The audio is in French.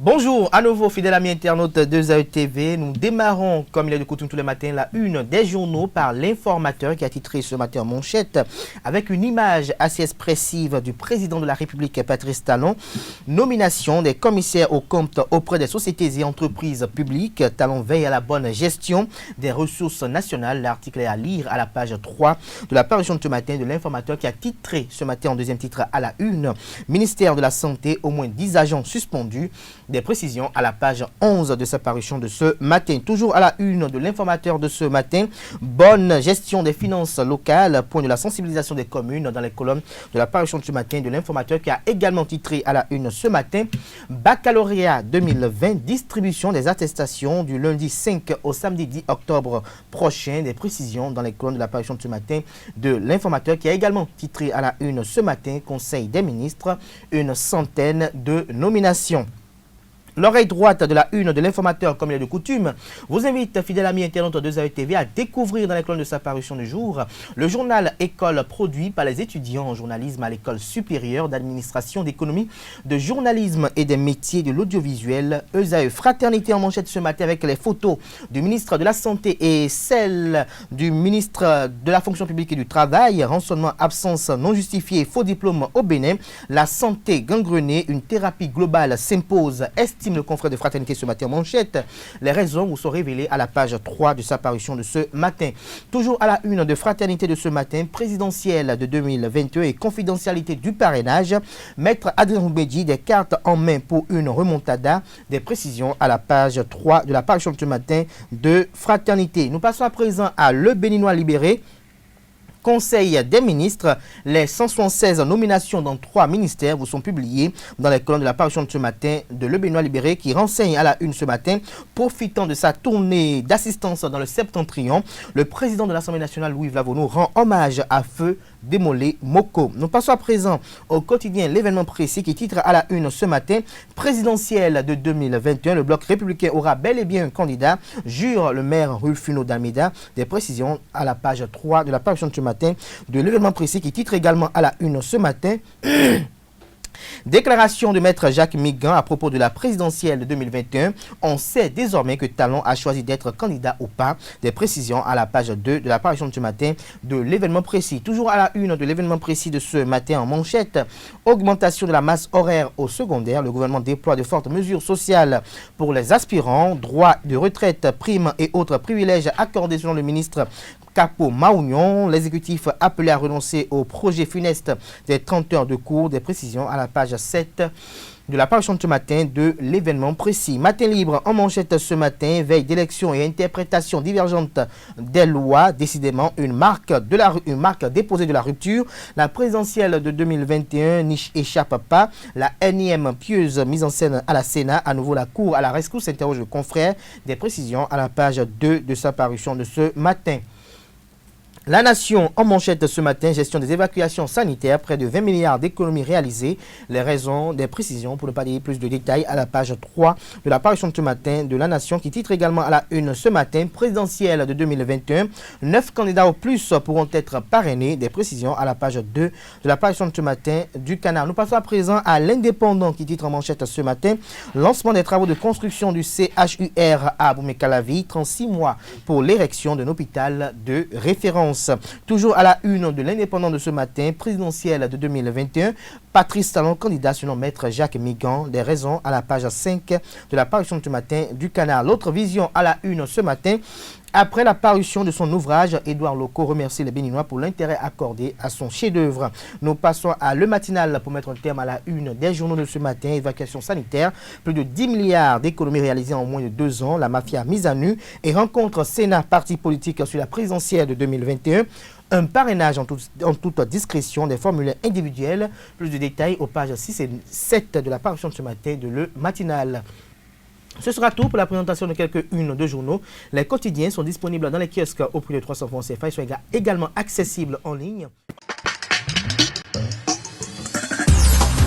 Bonjour à nouveau fidèles amis internautes de ZAE-TV. Nous démarrons comme il est de coutume tous les matins la une des journaux par l'informateur qui a titré ce matin en manchette avec une image assez expressive du président de la République Patrice Talon. Nomination des commissaires aux comptes auprès des sociétés et entreprises publiques. Talon veille à la bonne gestion des ressources nationales. L'article est à lire à la page 3 de la parution de ce matin de l'informateur qui a titré ce matin en deuxième titre à la une. Ministère de la Santé, au moins 10 agents suspendus. Des précisions à la page 11 de sa parution de ce matin. Toujours à la une de l'informateur de ce matin. Bonne gestion des finances locales. Point de la sensibilisation des communes dans les colonnes de la parution de ce matin de l'informateur qui a également titré à la une ce matin. Baccalauréat 2020. Distribution des attestations du lundi 5 au samedi 10 octobre prochain. Des précisions dans les colonnes de la parution de ce matin de l'informateur qui a également titré à la une ce matin. Conseil des ministres. Une centaine de nominations. L'oreille droite de la une de l'informateur, comme il est de coutume, vous invite, fidèles amis internautes de ZAE-TV, à découvrir dans les colonnes de sa parution du jour le journal École produit par les étudiants en journalisme à l'École supérieure d'administration, d'économie, de journalisme et des métiers de l'audiovisuel. ESAE Fraternité en manchette ce matin avec les photos du ministre de la Santé et celles du ministre de la Fonction publique et du Travail. Rançonnement, absence non justifiée, faux diplôme au Bénin. La santé gangrenée, une thérapie globale s'impose. Estime le confrère de Fraternité ce matin en manchette. Les raisons vous sont révélées à la page 3 de sa parution de ce matin. Toujours à la une de Fraternité de ce matin, présidentielle de 2021 et confidentialité du parrainage. Maître Adrien Roubedi, des cartes en main pour une remontada. Des précisions à la page 3 de la parution de ce matin de Fraternité. Nous passons à présent à Le Béninois libéré. Conseil des ministres, les 176 nominations dans 3 ministères vous sont publiées dans les colonnes de la parution de ce matin de Le Béninois libéré qui renseigne à la une ce matin. Profitant de sa tournée d'assistance dans le Septentrion, le président de l'Assemblée nationale Louis Vlavono rend hommage à Feu Démolé Moko. Nous passons à présent au quotidien L'événement précis qui titre à la une ce matin. Présidentielle de 2021, le bloc républicain aura bel et bien un candidat, jure le maire Rulfino d'Almeida. Des précisions à la page 3 de la parution de ce matin de L'événement précis qui titre également à la une ce matin. Déclaration de maître Jacques Migan à propos de la présidentielle de 2021. On sait désormais que Talon a choisi d'être candidat ou pas. Des précisions à la page 2 de la parution de ce matin de L'événement précis. Toujours à la une de L'événement précis de ce matin en manchette. Augmentation de la masse horaire au secondaire. Le gouvernement déploie de fortes mesures sociales pour les aspirants. Droits de retraite, primes et autres privilèges accordés selon le ministre Capo Maounion. L'exécutif appelé à renoncer au projet funeste des 30 heures de cours. Des précisions à la page 7 de la parution de ce matin de L'événement précis. Matin libre en manchette ce matin. Veille d'élection et interprétation divergente des lois. Décidément une marque déposée de la rupture. La présidentielle de 2021 n'y échappe pas. La énième pieuse mise en scène à la Sénat. À nouveau la cour à la rescousse s'interroge le confrère. Des précisions à la page 2 de sa parution de ce matin. La Nation en manchette ce matin, gestion des évacuations sanitaires, près de 20 milliards d'économies réalisées. Les raisons, des précisions pour ne pas dire plus de détails à la page 3 de la parution de ce matin de La Nation qui titre également à la une ce matin, présidentielle de 2021. 9 candidats au plus pourront être parrainés. Des précisions à la page 2 de la parution de ce matin du Canard. Nous passons à présent à l'Indépendant qui titre en manchette ce matin. Lancement des travaux de construction du CHUR à Boumé-Calavi. 36 mois pour l'érection d'un hôpital de référence. Toujours à la une de l'Indépendant de ce matin, présidentielle de 2021, Patrice Talon, candidat selon maître Jacques Migan. Des raisons à la page 5 de la parution de ce matin du Canard. L'autre vision à la une ce matin, après la parution de son ouvrage, Édouard Locaux remercie les Béninois pour l'intérêt accordé à son chef-d'œuvre. Nous passons à Le Matinal pour mettre un terme à la une des journaux de ce matin. Évacuation sanitaire, plus de 10 milliards d'économies réalisées en moins de 2 ans. La mafia mise à nu et rencontre Sénat, parti politique sur la présidentielle de 2021. Un parrainage en toute discrétion des formulaires individuels. Plus de détails aux pages 6 et 7 de la parution de ce matin de Le Matinal. Ce sera tout pour la présentation de quelques-unes de journaux. Les quotidiens sont disponibles dans les kiosques au prix de 300 francs CFA. Ils sont également accessibles en ligne.